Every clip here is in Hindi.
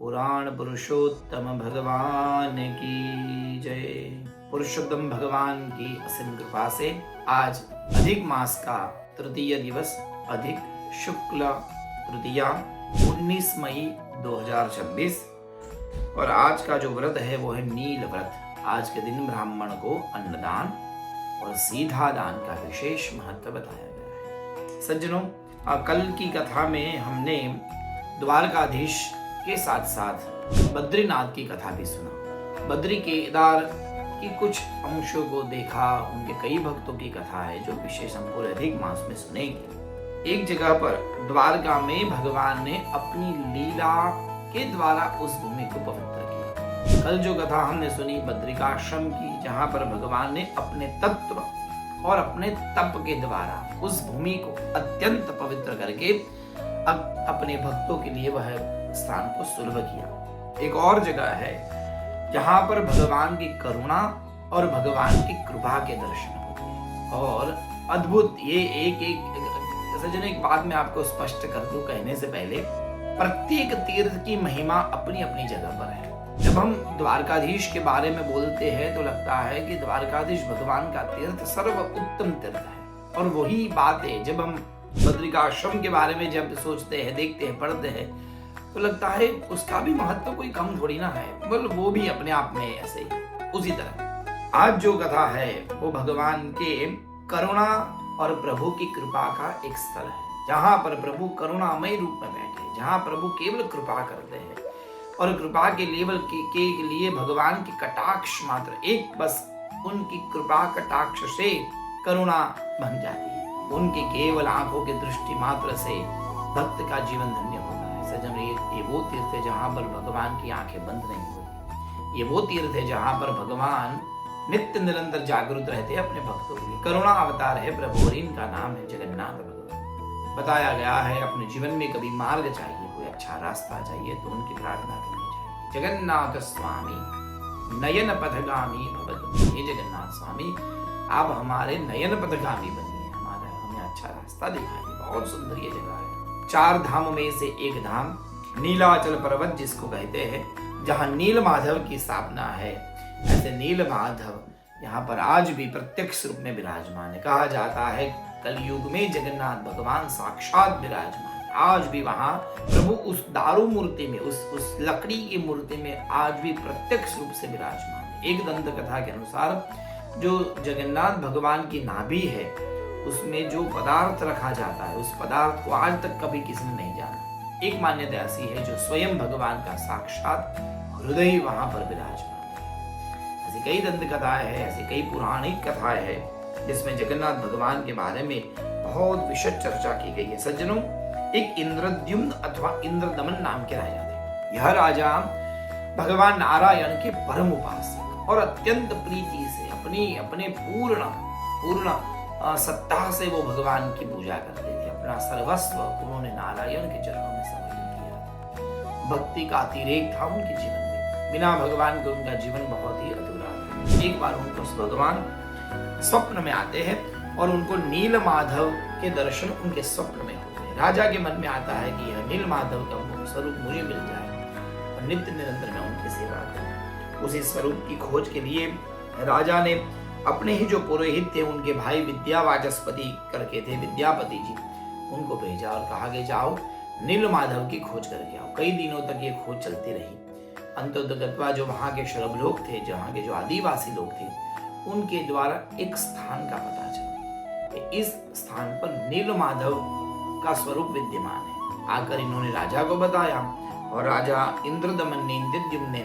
पुराण पुरुषोत्तम भगवान की जय। पुरुषोत्तम भगवान की असीम कृपा से आज अधिक मास का तृतीय दिवस, अधिक शुक्ल तृतीया 19 मई 2026 और आज का जो व्रत है वो है नील व्रत। आज के दिन ब्राह्मण को अन्नदान और सीधा दान का विशेष महत्व बताया गया है। सज्जनों, कल की कथा में हमने द्वारकाधीश के साथ साथ बद्रीनाथ की कथा भी सुना। बद्री केदार की कुछ अंशों को देखा, उनके कई भक्तों की कथा है जो विशेष हम पूरे अधिक मास में सुनेंगे। एक जगह पर द्वारका में भगवान ने अपनी लीला के द्वारा उस भूमि को पवित्र किया। कल जो कथा हमने सुनी बद्रिकाश्रम की, जहाँ पर भगवान ने अपने तत्व और अपने तप के द्वारा उस भूमि को अत्यंत पवित्र करके अपने भक्तों के लिए वह स्थान को सुलभ किया। एक और जगह है जहां पर भगवान की करुणा और भगवान की कृपा के दर्शन होते और अद्भुत। ये एक बात मैं आपको स्पष्ट कर दूं कहने से पहले, प्रत्येक तीर्थ की महिमा अपनी अपनी जगह पर है। जब हम द्वारकाधीश के बारे में बोलते हैं तो लगता है कि द्वारकाधीश भगवान का तीर्थ सर्वोत्तम तीर्थ है, और वही बात है जब हम बद्रिकाश्रम के बारे में जब सोचते हैं, देखते हैं, पढ़ते हैं तो लगता है उसका भी महत्व कोई कम थोड़ी ना है, मतलब वो भी अपने आप में ऐसे ही। उसी तरह आज जो कथा है वो भगवान के करुणा और प्रभु की कृपा का एक स्थल है, जहाँ पर प्रभु करुणामय रूप में बैठे, जहाँ प्रभु केवल कृपा करते हैं और कृपा के लिए भगवान की कटाक्ष मात्र एक, बस उनकी कृपा कटाक्ष से करुणा बन जाती है। उनके केवल आंखों की दृष्टि मात्र से भक्त का जीवन धन्य होता है। सजन, ये वो तीर्थ है जहाँ पर भगवान की आंखें बंद नहीं होती। ये वो तीर्थ है जहाँ पर भगवान नित्य निरंतर जागरूक रहते हैं अपने भक्तों के लिए। करुणा अवतार है प्रभु और इनका नाम है जगन्नाथ भगवान। बताया गया है अपने जीवन में कभी मार्ग चाहिए, कोई अच्छा रास्ता चाहिए तो उनकी प्रार्थना करनी चाहिए। जगन्नाथ स्वामी नयन पथगामी भवतु। हे जगन्नाथ स्वामी, आप हमारे नयन पथगामी बनिए, हमें अच्छा रास्ता दिखाइए। बहुत सुंदर ये जगह है। 4 धामों में से एक धाम नीलाचल पर्वत जिसको कहते हैं, जहाँ नील माधव की स्थापना है। ऐसे नील माधव यहाँ पर आज भी प्रत्यक्ष रूप में विराजमान है। कहा जाता है कलयुग में जगन्नाथ भगवान साक्षात विराजमान है। आज भी वहाँ प्रभु उस दारू मूर्ति में, उस लकड़ी की मूर्ति में आज भी प्रत्यक्ष रूप से विराजमान है। एक दंत कथा के अनुसार जो जगन्नाथ भगवान की नाभि है उसमें जो पदार्थ रखा जाता है, उस पदार्थ को आज तक कभी किसी ने नहीं जाना। एक मान्यता ऐसी है जो स्वयं भगवान का साक्षात हृदय वहां पर विराजमान है। ऐसी कई दंत कथाएं हैं, ऐसी कई पौराणिक कथाएं हैं जिसमें जगन्नाथ भगवान के बारे में बहुत विशद चर्चा की गई है। सज्जनों, एक इंद्रद्युम्न अथवा इंद्रदमन नाम के राजा थे। यह राजा भगवान नारायण के परम उपासक और अत्यंत प्रीति से अपने पूर्ण सत्ता से वो भगवान की पूजा करते थे। अपना सर्वस्व उन्होंने नारायण के चरणों में समर्पित किया। भक्ति का अतिरेक था उनके जीवन में। बिना भगवान के उनका जीवन बहुत ही अधूरा था। एक बार उनको भगवान स्वप्न में आते हैं और उनको नील माधव के दर्शन उनके स्वप्न में होते हैं। राजा के मन में आता है कि यह नील माधव का स्वरूप मुझे मिल जाए और नित्य निरंतर मैं उनकी सेवा करूं। उसी स्वरूप की खोज के लिए राजा ने अपने ही जो पुरोहित थे, उनके भाई विद्यावाचस्पति करके थे, विद्यापति जी, उनको भेजा और कहा कि जाओ नील माधव की खोज करके आओ। कई दिनों तक ये खोज चलती रही। अंततः जो वहाँ के शरभ लोग थे, जहाँ के जो आदिवासी लोग थे, उनके द्वारा एक स्थान का पता चला कि इस स्थान पर नील माधव का स्वरूप विद्यमान है। आकर इन्होंने राजा को बताया और राजा इंद्रदमन ने, इंद्रद्युम्न ने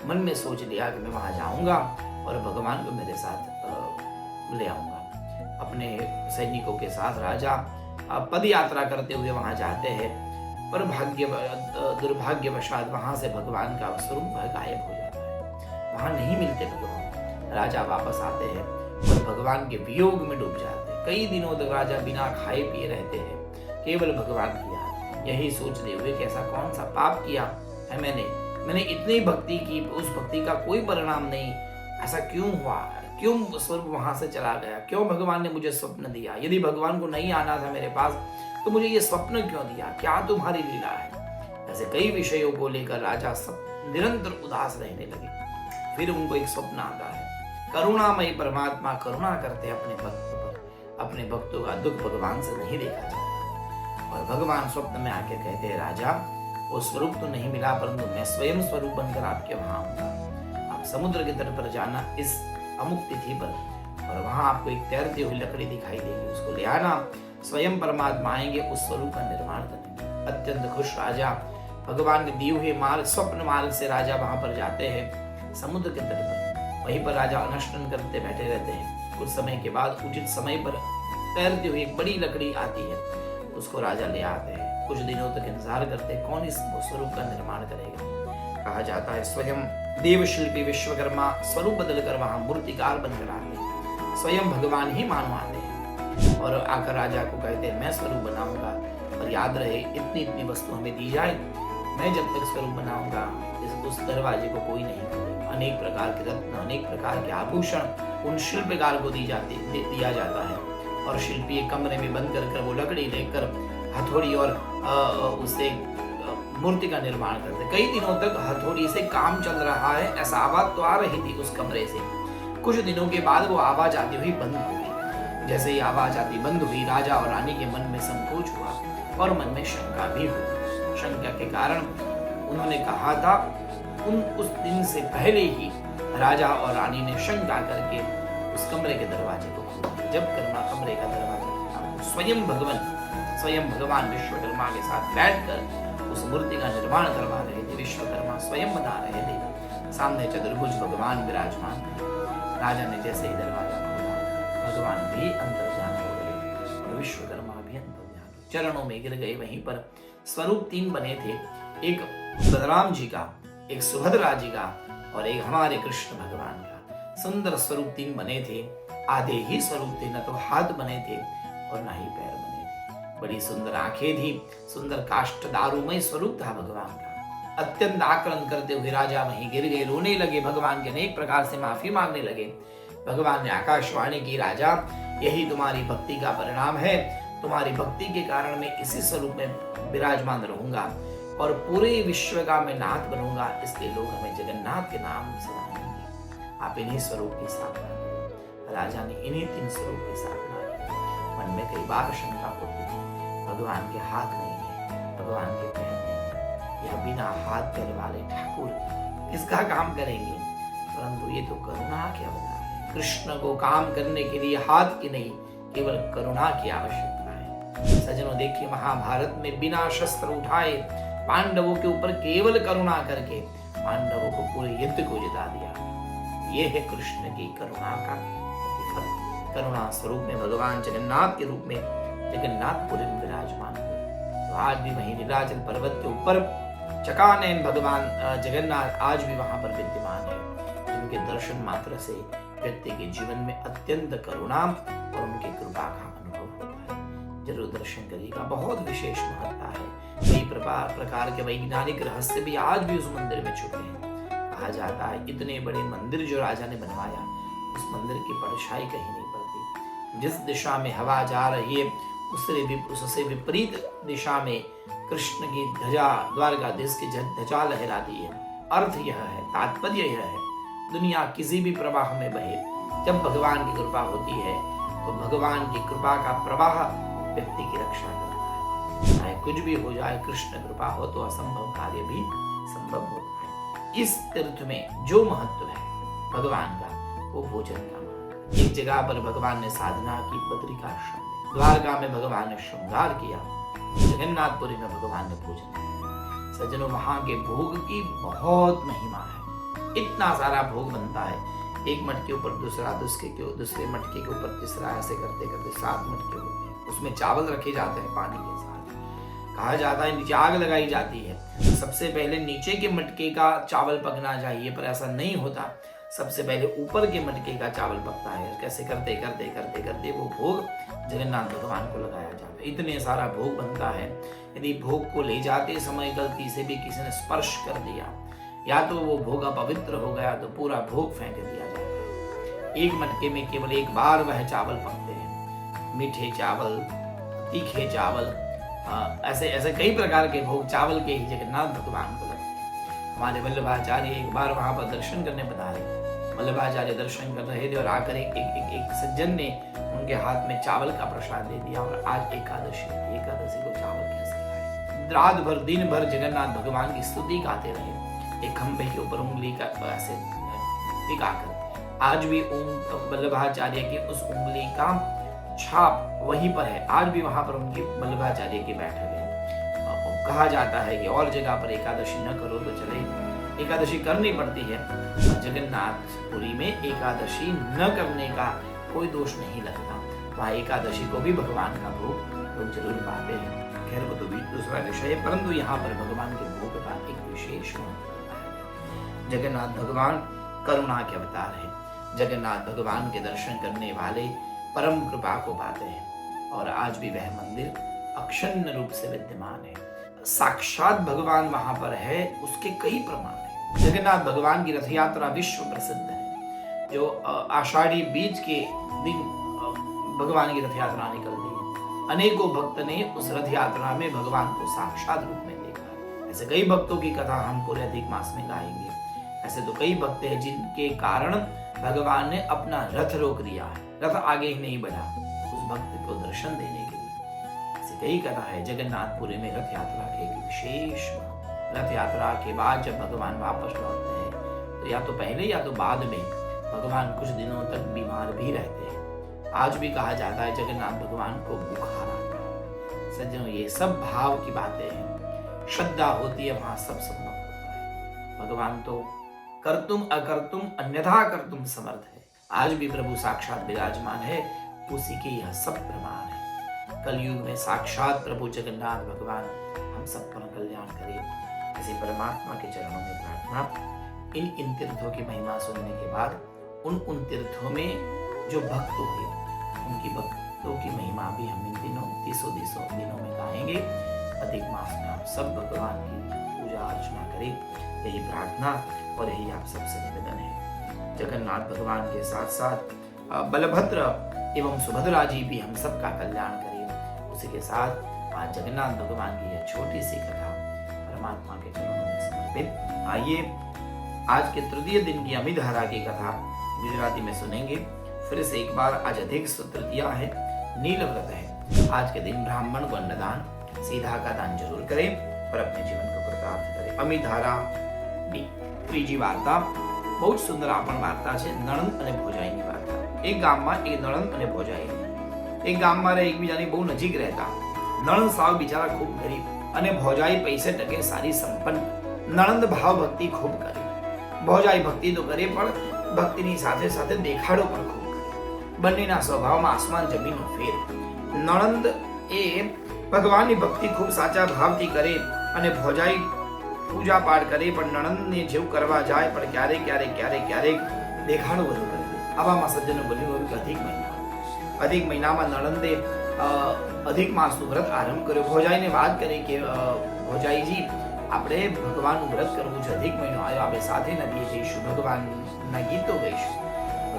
मन में सोच लिया कि मैं वहां जाऊंगा और भगवान को मेरे साथ ले आऊंगा। अपने सैनिकों के साथ राजा पद यात्रा करते हुए वहां जाते हैं, पर दुर्भाग्यवशात वहां से भगवान का स्वरूप गायब हो जाता है। वहां नहीं मिलते भगवान। राजा वापस आते हैं और भगवान के वियोग में डूब जाते हैं। कई दिनों तक राजा बिना खाए पिए रहते हैं, केवल भगवान की याद। यही सोचते हुए कि ऐसा कौन सा पाप किया है मैंने इतनी भक्ति की, उस भक्ति का कोई परिणाम नहीं, ऐसा क्यों हुआ, क्यों स्वरूप वहां से चला गया, क्यों भगवान ने मुझे स्वप्न दिया, यदि भगवान को नहीं आना था मेरे पास तो मुझे ये स्वप्न क्यों दिया, क्या तुम्हारी लीला है। ऐसे कई विषयों को लेकर राजा सब निरंतर उदास रहने लगे। फिर उनको एक स्वप्न आता है, करुणामयी परमात्मा करुणा करते अपने भक्त पर, अपने भक्तों का दुख भगवान से नहीं देखा जाता। और भगवान स्वप्न में आके कहते हैं, राजा वो स्वरूप तो नहीं मिला, परंतु मैं स्वयं स्वरूप बनकर आपके वहां आऊंगा। आप समुद्र के तट पर जाना इस अमुक तिथि पर, और वहां आपको एक तैरती हुई लकड़ी दिखाई देगी, उसको ले आना। स्वयं परमात्मा आएंगे, उस स्वरूप का निर्माण करेंगे। अत्यंत खुश राजा भगवान के दिए हुए मार्ग, स्वप्न मार्ग से राजा वहां पर जाते हैं समुद्र के तट पर। वहीं पर राजा अनुष्ठान करते बैठे रहते हैं। कुछ समय के बाद उचित समय पर तैरती हुई एक बड़ी लकड़ी आती है, उसको राजा ले आते हैं। कुछ दिनों तक इंतजार करते हैं कौन इस स्वरूप का निर्माण करेगा। कहा जाता है स्वयं देव शिल्पी विश्वकर्मा स्वरूप बदलकर वहां मूर्तिकार बनकर आते हैं। स्वयं भगवान ही मानो आते हैं और आकर राजा को कहते हैं, मैं स्वरूप बनाऊंगा, और याद रहे इतनी इतनी वस्तु हमें दी जाए, मैं जब तक स्वरूप बनाऊंगा उस दरवाजे को कोई नहीं खोलेगा। अनेक प्रकार के रत्न, अनेक प्रकार के आभूषण उन शिल्पकार को दिया जाता है, और शिल्पी एक कमरे में बंद कर वो लकड़ी लेकर हथौड़ी और उससे मूर्ति का निर्माण करते। कई दिनों तक हथौड़ी से काम चल रहा है, ऐसा आवाज तो आ रही थी उस कमरे से। कुछ दिनों के बाद वो आवाज आती हुई बंद हो गई। जैसे ही आवाज आती बंद हुई, राजा और रानी के मन में संकोच हुआ और मन में शंका भी हुई। शंका के कारण उन्होंने कहा था, उस दिन से पहले ही राजा और रानी ने शंका करके उस कमरे के दरवाजे को खोला। जब कमरे का दरवाजा खुला, स्वयं भगवान विश्वकर्मा के साथ बैठकर उस मूर्ति का निर्माण करवा रहे थे। विश्वकर्मा स्वयं बना रहे थे, सामने चतुर्भुज भगवान विराजमान थे। राजा ने जैसे ही दरवाजा खोला, भगवान भी अंतर्ध्यान हो गए और विश्वकर्मा भी अंतर्ध्यान, चरणों में गिर गए। वहीं पर स्वरूप 3 बने थे, एक बलराम जी का, एक सुभद्रा जी का, और एक हमारे कृष्ण भगवान का। सुंदर स्वरूप 3 बने थे। आधे ही स्वरूप थे, न तो हाथ बने थे और न ही पैर बने थे। बड़ी सुंदर आंखें थी, सुंदर काष्ठ दारुमय स्वरूप था भगवान का। अत्यंत आक्रमण करते हुए राजा वहीं गिर गए, रोने लगे, भगवान के अनेक प्रकार से माफी मांगने लगे। भगवान ने आकाशवाणी की, राजा यही तुम्हारी भक्ति का परिणाम है, तुम्हारी भक्ति के कारण मैं इसी स्वरूप में विराजमान रहूंगा और पूरे विश्व का मैं नाथ बनूंगा, इसलिए लोग हमें जगन्नाथ के नाम से जानेंगे। आप इन्हीं स्वरूप की स्थापना करें। राजा ने इन्हीं 3 स्वरूप की स्थापना की। मन में कई बार शंका होती थी, भगवान के हाथ नहीं है, भगवान के पैर नहीं है, यह बिना हाथ पैर वाले ठाकुर किसका काम करेंगे। परंतु ये तो करुणा के अवतार है। कृष्ण को काम करने के लिए हाथ की नहीं, केवल करुणा की आवश्यकता है। सज्जनों देखिए, महाभारत में बिना शस्त्र उठाए पांडवों के ऊपर केवल करुणा करके पांडवों को पूरे युद्ध को जिता दिया। ये है कृष्ण की करुणा का प्रतिफल। करुणा स्वरूप में भगवान जगन्नाथ के रूप में जगन्नाथपुरी में विराजमान हुए। तो आज भी वहीं नीलाचल पर्वत के ऊपर चकानयन भगवान जगन्नाथ आज भी वहां पर विद्यमान है, जिनके दर्शन मात्र से व्यक्ति के जीवन में अत्यंत करुणा और उनकी कृपा का अनुभव होता है। जरूर दर्शन करिएगा, बहुत विशेष महत्ता है। कई प्रकार के वैज्ञानिक रहस्य भी आज भी उस मंदिर में छुपे हैं। कहा जाता है इतने बड़े मंदिर जो राजा ने बनवाया, उस मंदिर की परछाई कहीं नहीं पड़ती। जिस दिशा में हवा जा रही है उससे विपरीत दिशा में कृष्ण की ध्वजा, द्वारकाधीश की ध्वजा लहराती है। अर्थ यह है, तात्पर्य यह है, दुनिया किसी भी प्रवाह में बहे, जब भगवान की कृपा होती है तो भगवान की कृपा का प्रवाह व्यक्ति की रक्षा करता है। चाहे कुछ भी हो जाए, कृष्ण कृपा हो तो असंभव कार्य भी संभव होता है। इस तीर्थ में जो महत्व है भगवान का, वो भोजन का महत्व। एक जगह पर भगवान ने साधना की, बद्रिकाश्रम में, द्वारका में भगवान ने श्रृंगार किया, जगन्नाथपुरी में भगवान ने भोजन किया। सज्जनों, वहां के भोग की बहुत महिमा है। इतना सारा भोग बनता है, एक मटके के ऊपर दूसरा, दूसरे मटके के ऊपर तीसरा, ऐसे करते करते 7 मटके होते हैं। उसमें चावल रखे जाते हैं पानी के साथ। कहा जाता है नीचे आग लगाई जाती है। सबसे पहले नीचे के मटके का चावल पकना चाहिए, पर ऐसा नहीं होता। सबसे पहले ऊपर के मटके का चावल पकता है। कैसे करते करते करते करते वो भोग जगन्नाथ भगवान को लगाया जाता है। इतने सारा भोग बनता है। यदि भोग को ले जाते समय गलती से भी किसी ने स्पर्श कर दिया, या तो वो भोग अपवित्र हो गया, तो पूरा भोग फेंक दिया जाता है। एक मटके में केवल एक बार वह चावल पकते हैं। मीठे चावल, तीखे चावल, ऐसे ऐसे कई प्रकार के भोग चावल के ही जगन्नाथ भगवान को लगते हैं। हमारे वल्लभाचार्य एक बार वहां पर दर्शन करने पधारे। वल्लभाचार्य दर्शन कर रहे थे और आकर एक सज्जन ने उनके हाथ में चावल का प्रसाद दे दिया। और आज एकादशी को चावल कैसे खाए? रात भर दिन भर जगन्नाथ भगवान की स्तुति गाते रहे, एक खंभे के ऊपर उंगली का ऐसे टिकाकर। आज भी वल्लभाचार्य की उस उंगली का छाप वहीं पर है। आज भी वहां पर उनकी वल्लभाचार्य की बैठक है। कहा जाता है कि और जगह पर एकादशी न करो तो चले, एकादशी करनी पड़ती है। जगन्नाथपुरी में एकादशी न करने का कोई दोष नहीं लगता। वहाँ एकादशी को भी भगवान का भोग लोग जरूर पाते हैं। खैर वो तो भी दूसरा विषय है, परंतु यहाँ पर भगवान के भोग का एक विशेष जगन्नाथ भगवान करुणा के अवतार है। जगन्नाथ भगवान के दर्शन करने वाले परम कृपा को पाते हैं। और आज भी वह मंदिर अक्षुण्ण रूप से विद्यमान है। साक्षात भगवान वहां पर है, उसके कई प्रमाण है। जगन्नाथ भगवान की रथ यात्रा विश्व प्रसिद्ध है। जो आषाढ़ी बीज के दिन भगवान की रथ यात्रा निकलती है। अनेकों भक्त ने उस रथ यात्रा में भगवान को साक्षात रूप में देखा। ऐसे कई भक्तों की कथा हम पूरे अधिक मास में गाएंगे। ऐसे तो कई भक्त हैं जिनके कारण भगवान ने अपना रथ रोक दिया है, रथ आगे ही नहीं बढ़ा उस भक्त को दर्शन देने के लिए। ऐसी कई कथा है। जगन्नाथपुरी में रथ यात्रा के एक विशेष, रथ यात्रा के बाद जब भगवान वापस लौटते हैं तो या तो पहले या तो बाद में भगवान कुछ दिनों तक बीमार भी रहते हैं। आज भी कहा जाता है जगन्नाथ भगवान को बुखार आता है। सज्जनों, ये सब भाव की बातें हैं। श्रद्धा होती है वहां सब संभव होता है। भगवान तो कर्तुम अकर्तुम अन्यथा कर्तुम समर्थ है। आज भी प्रभु साक्षात विराजमान है, उसी के यह सब प्रमाण है। कलयुग में साक्षात प्रभु जगन्नाथ भगवान हम सब पर कल्याण करे, ऐसे परमात्मा के चरणों में प्रार्थना। इन तीर्थों की महिमा सुनने के बाद उन तीर्थों में जो भक्त हुए उनकी भक्तों की महिमा भी हम इन दिनों 30 दिनों में गाएंगे। अधिक मास में आप सब भगवान की पूजा अर्चना करें, यही प्रार्थना और यही आप सबसे निवेदन है। जगन्नाथ भगवान के साथ साथ बलभद्र एवं सुभद्रा जी भी हम सबका कल्याण करें। उसी के साथ आज जगन्नाथ भगवान की यह छोटी सी कथा परमात्मा के चरणों में समर्पित। आइए आज के तृतीय दिन की अमिधारा की कथा गुजराती में सुनेंगे। फिर से एक बार आज अधिक तृतीया है, नील व्रत है। आज के दिन ब्राह्मण को अन्नदान, सीधा का दान जरूर करें और अपने जीवन को कृतार्थ करें। अमिधारा ત્રીજી વાર્તા બહુ જ સુંદર આપણ વાર્તા છે, નણંદ અને ભોજાઈની વાર્તા। એક ગામમાં એક નણંદ અને ભોજાઈ, એક ગામમાં એકબીજાની બહુ નજીક રહેતા। નણંદ સાવ બિચારા ખૂબ ગરીબ અને ભોજાઈ પૈસે ટકે સારી સંપન્ન। નણંદ ભાવ ભક્તિ ખૂબ કરે, ભોજાઈ ભક્તિ તો કરે પણ ભક્તિની સાથે સાથે દેખાડો પણ ખૂબ કરે। બંનેના સ્વભાવમાં આસમાન જમીનનો ફેર। નણંદ એ ભગવાનની ભક્તિ ખૂબ સાચા ભાવથી કરે અને ભોજાઈ पूजा पाठ करे, पर नणंद ने जेव करवा जाए पर क्यारेक देखाड़ो बधु करे। आवामां सज्जनो बन्युं अधिक महीना में नणंदे अधिक मास व्रत आरंभ कर्यो। भोजाई ने बात करी कि भोजाई जी आपणे भगवान व्रत करवुं छे, अधिक महीनो आव्यो, आपणे साथे नदीए जईशुं, भगवानना गीतो गाईशुं,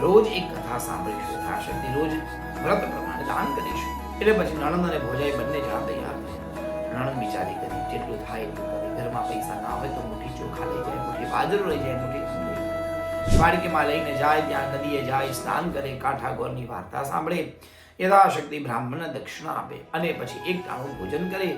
रोज एक कथा सांभळीशुं, यथाशक्ति रोज व्रत प्रमाणे दान करीशुं। એટલે પછી नणंद અને भोजाई બંને જણા તૈયાર થયા। नणंद विचारी करी જેટલું થાય એટલું કરે। ઘરમાં પૈસા ના હોય તો મુઠ્ઠી ચોખા લઈ જાય, મુઠ્ઠી બાજરો લઈ જાય, મુઠ્ઠી વાડકીમાં લઈને જાય, ત્યાં નદીએ જાય, સ્નાન કરે, કાંઠા ગોરની વાર્તા સાંભળે, યથાશક્તિ બ્રાહ્મણને દક્ષિણા આપે અને પછી એક ટાણું ભોજન કરે।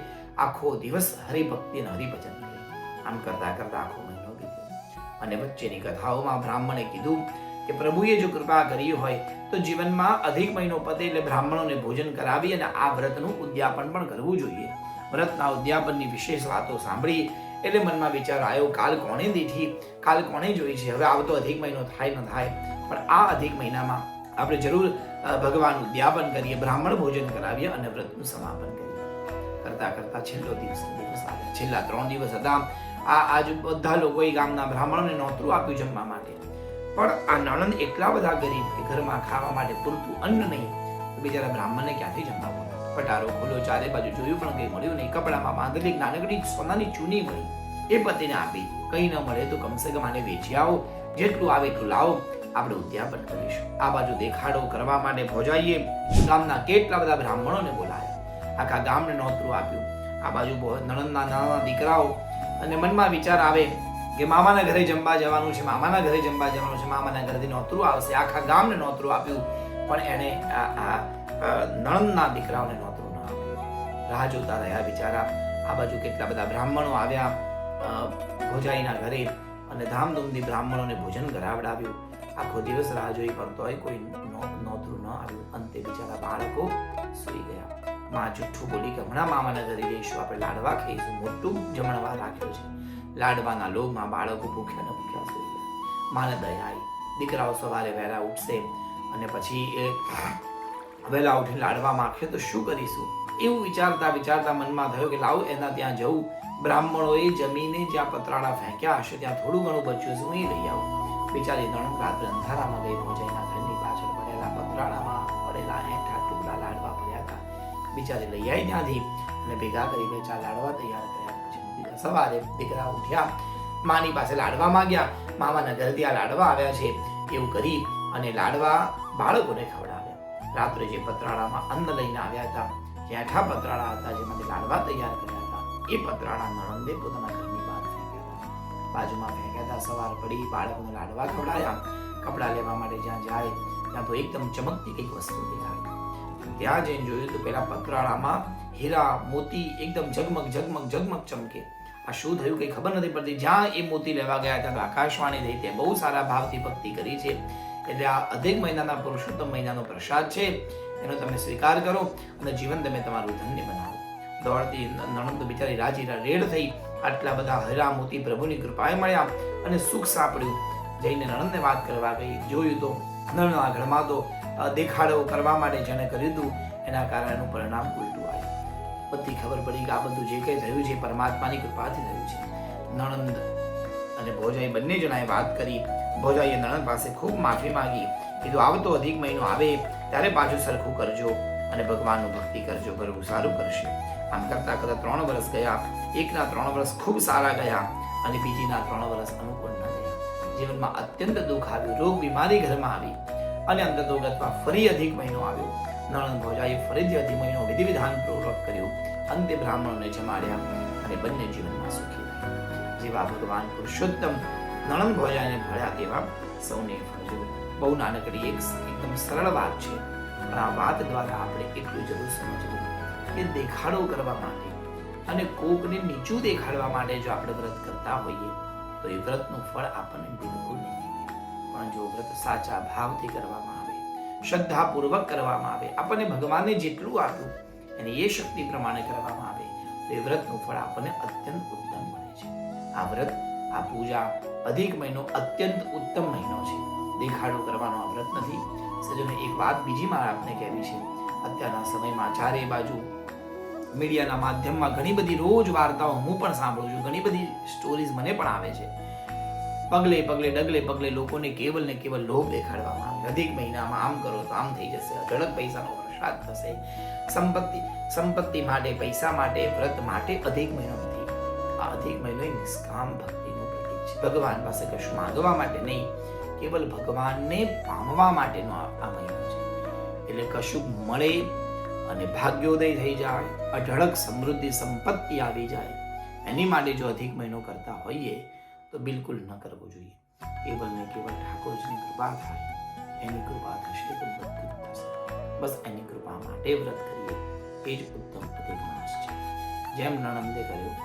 આખો દિવસ હરિભક્તિ અને હરિભજન કરે। આમ કરતા કરતા આખો મહિનો વીત્યો અને વચ્ચેની કથાઓમાં બ્રાહ્મણે કીધું કે પ્રભુએ જો કૃપા કરી હોય તો જીવનમાં અધિક મહિનો પતે એટલે બ્રાહ્મણોને ભોજન કરાવી અને આ વ્રતનું ઉદ્યાપન પણ કરવું જોઈએ। વ્રતના ઉદ્યાપનની વિશેષ વાતો સાંભળી એટલે મનમાં વિચાર આવ્યો, કાલ કોણે દીઠી, કાલ કોણે જોઈ છે। હવે આવતો અધિક મહિનો થાય ન થાય, પણ આ અધિક મહિનામાં આપણે જરૂર ભગવાન ઉદ્યાપન કરીએ, બ્રાહ્મણ ભોજન કરાવીએ અને વ્રતનું સમાપન કરીએ। કરતા કરતા છેલ્લો દિવસ આવ્યો। છેલ્લા 3 દિવસ હતા। આજ બધા લોકોએ ગામના બ્રાહ્મણોને નોતરું આપ્યું જમવા માટે, પણ આ નણંદ એટલા બધા ગરીબ કે ઘરમાં ખાવા માટે પૂરતું અન્ન નહીં, તો બિચારા બ્રાહ્મણને ક્યાંથી જમવા? પટારો ખોલ્યો, ચારે બાજુ જોયું પણ કંઈ મળ્યું નહીં। કપડામાં બાંધેલી એક નાનકડી સોનાની ચૂની મળી, એ પતિને આપી। કંઈ ન મળે તો કમસે કમ આને વેચી આવો, જેટલું આવે એટલું લાવો, આપણે ઉદ્યાપન કરીશું। આ બાજુ દેખાડો કરવા માટે ભોજાઈએ ગામના કેટલા બધા બ્રાહ્મણોને બોલાયા, આખા ગામને નોતરું આપ્યું। આ બાજુ નણંદના નાના દીકરાઓ, અને મનમાં વિચાર આવે કે મામાના ઘરે જમવા જવાનું છે, મામાના ઘરે જમવા જવાનું છે, મામાના ઘરેથી નોતરું આવશે. આખા ગામને નોતરું આપ્યું, પણ એને નણંદના દીકરાઓને નોતરું ન આપ્યું. રાહ જોતા રહ્યા બિચારા. આ બાજુ કેટલા બધા બ્રાહ્મણો આવ્યા ભોજાઈના ઘરે, અને ધામધૂમથી બ્રાહ્મણોને ભોજન કરાવડાવ્યું. આખો દિવસ રાહ જોઈ, પણ તોય કોઈ નોતરું ન આવ્યું. અંતે બિચારા બાળકો સૂઈ ગયા. માં જુઠ્ઠું બોલી કે હમણાં મામાના ઘરે જઈશું, આપણે લાડવા ખાઈશું, મોટું જમણવાર રાખ્યો છે. લાડવાના લોભમાં બાળકો ભૂખ્યા ને ભૂખ્યા સૂઈ ગયા. માને દયા આવી. દીકરાઓ સવારે વહેલા ઉઠશે, અને પછી એ વહેલા ઉઠીને લાડવા માગશે તો શું કરીશું, એવું વિચારતા વિચારતા મનમાં થયું કે લાવ એના ત્યાં જવું. બ્રાહ્મણોએ જમીને જ્યાં પતરાળા ફેંક્યા હશે ત્યાં થોડું ઘણું બચ્યું છે, હું એ લઈ આવું. બિચારી નણંદ રાત્રે અંધારામાં ગઈ. ભોજાઈના ઘરની પાછળ પડેલા પતરાળામાં પડેલા 8 ટુકડા લાડવા પડ્યા હતા. બિચારી લઈ આવી ત્યાંથી, અને ભેગા કરી 2-4 લાડવા તૈયાર કર્યા. પછી સવારે દીકરા ઉઠ્યા, માની પાસે લાડવા માંગ્યા. મામાના ઘરથી આ લાડવા આવ્યા છે એવું કરી અને લાડવા બાળકોને ખવડાવ્યા. રાત્રે જે પતરાળામાં અન્ન લઈને આવ્યા હતા, જે 8 પતરાળા હતા જેમાંથી લાડવા તૈયાર કર્યા હતા, એ પતરાળા નણંદે પોતાના ઘરની બહાર ફેંક્યા હતા, બાજુમાં ફેંક્યા હતા. સવાર પડી, બાળકોને લાડવા ખવડાયા. કપડાં લેવા માટે જ્યાં જાય ત્યાં તો એકદમ ચમકતી કંઈક વસ્તુ દેખાય. ત્યાં જઈને જોયું તો પેલા પતરાળામાં હીરા મોતી એકદમ ઝગમગ ઝગમગ ઝગમગ ચમકે. આ શું થયું કઈ ખબર નથી પડતી. જ્યાં એ મોતી લેવા ગયા ત્યાં આકાશવાણી થઈ, ત્યાં બહુ સારા ભાવથી ભક્તિ કરી છે. એટલે આ અધિક મહિનાના પુરુષોત્તમ મહિનાનો પ્રસાદ છે, એનો તમે સ્વીકાર કરો અને જીવન તમે તમારું ધન્ય બનાવો. દોડતી નણંદ બિચારી રાજી રેડ થઈ. આટલા બધા હીરા મોતી પ્રભુની કૃપાએ મળ્યા અને સુખ સાંપડ્યું. જઈને નણંદને વાત કરવા ગઈ. જોયું તો નણંદના ઘરમાં તો દેખાડો કરવા માટે જેને કર્યું હતું એના કારણે પરિણામ ઉલટું આવ્યું. બધી ખબર પડી કે આ બધું જે કંઈ થયું છે પરમાત્માની કૃપાથી થયું છે. નણંદ અને ભોજાઈ બંને જણાએ વાત કરી. ભોજાઈએ નણંદ પાસે ખૂબ માફી માંગી. કીધું આવતો અધિક મહિનો આવે ત્યારે પાછું સરખું કરજો અને ભગવાનનું ભક્તિ કરજો, બરોબર સારું કરશે. આમ કરતા કરતા 3 વર્ષ ગયા. એકના 3 વર્ષ ખૂબ સારા ગયા અને બીજીના 3 વર્ષ અનુકૂળ ન ગયા. જીવનમાં અત્યંત દુઃખ આવ્યું, રોગ બીમારી ઘરમાં આવી અને અંતતોગતમાં ફરી અધિક મહિનો આવ્યો. નણંદ ભોજાઈએ ફરીથી અધિક મહિનો વિધિ વિધાન પૂર્વક કર્યો. અંતે બ્રાહ્મણોને જમાડ્યા અને બંને જીવનમાં સુખી થયા. જેવા ભગવાન પુરુષોત્તમ નણંદ ભોજાઈને ભળ્યા તેવા સૌને ફળજો. બહુ નાનકડી એકદમ સરળ વાત છે, પણ આ વાત દ્વારા આપણે એટલું જરૂર સમજવું કે દેખાડો કરવા માટે અને કોકને નીચું દેખાડવા માટે જો આપણે વ્રત કરતા હોઈએ તો એ વ્રતનું ફળ આપણને બિલકુલ નહીં મળે. પણ જો વ્રત સાચા ભાવથી કરવામાં આવે, શ્રદ્ધાપૂર્વક કરવામાં આવે, આપણને ભગવાનને જેટલું આપ્યું એની એ શક્તિ પ્રમાણે કરવામાં આવે તો એ વ્રતનું ફળ આપણને અત્યંત ઉત્તમ મળે છે. આ વ્રત, આ પૂજા, અધિક મહિનો અત્યંત ઉત્તમ મહિનો છે. દેખાડો કરવાનો આ વ્રત નથી. સજ્જનો, એક વાત બીજી મારે આપને કહેવી છે. અત્યારના સમયમાં ચારે બાજુ મીડિયાના માધ્યમમાં ઘણી બધી રોજ વાર્તાઓ હું પણ સાંભળું છું, ઘણી બધી સ્ટોરીઝ મને પણ આવે છે. પગલે પગલે ડગલે પગલે લોકોને કેવલ ને કેવલ લોભ દેખાડવામાં આવે. અધિક મહિનામાં આમ કરો તો આમ થઈ જશે, ઝડપ પૈસાનો વરસાદ થશે. સંપત્તિ માટે, પૈસા માટે, વ્રત માટે અધિક મહિનો નથી. આ અધિક મહિનો નિષ્કામ ભક્તિનું પ્રતીક છે. ભગવાન પાસે કશું માંગવા માટે નહીં, કેવલ ભગવાનને પામવા માટેનો આ મહિનો છે. એટલે કશું મળે અને ભાગ્યોદય થઈ જાય, અઢળક સમૃદ્ધિ સંપત્તિ આવી જાય, એની માટે જો અધિક મહિનો કરતા હોઈએ તો બિલકુલ ન કરવો જોઈએ. કેવલ ને કેવલ ઠાકોરજીની કૃપા થાય, એની કૃપા થશે તો બધું થશે. બસ એની કૃપા માટે વ્રત કરીએ એ જ ઉત્તમ અધિક માસ છે. જેમ નણંદે કર્યું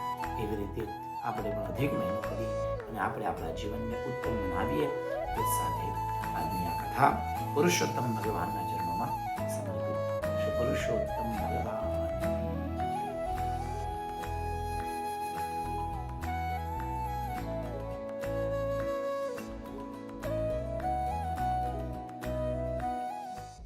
એવી રીતે આપણે પણ અધિક મહિનો કરી અને આપણે આપણા જીવનને ઉત્તમ બનાવીએ. એ સાથે આજની આ કથા પુરુષોત્તમ ભગવાનના જન્મમાં સમર્પિત. પુરુષોત્તમ ભગવાન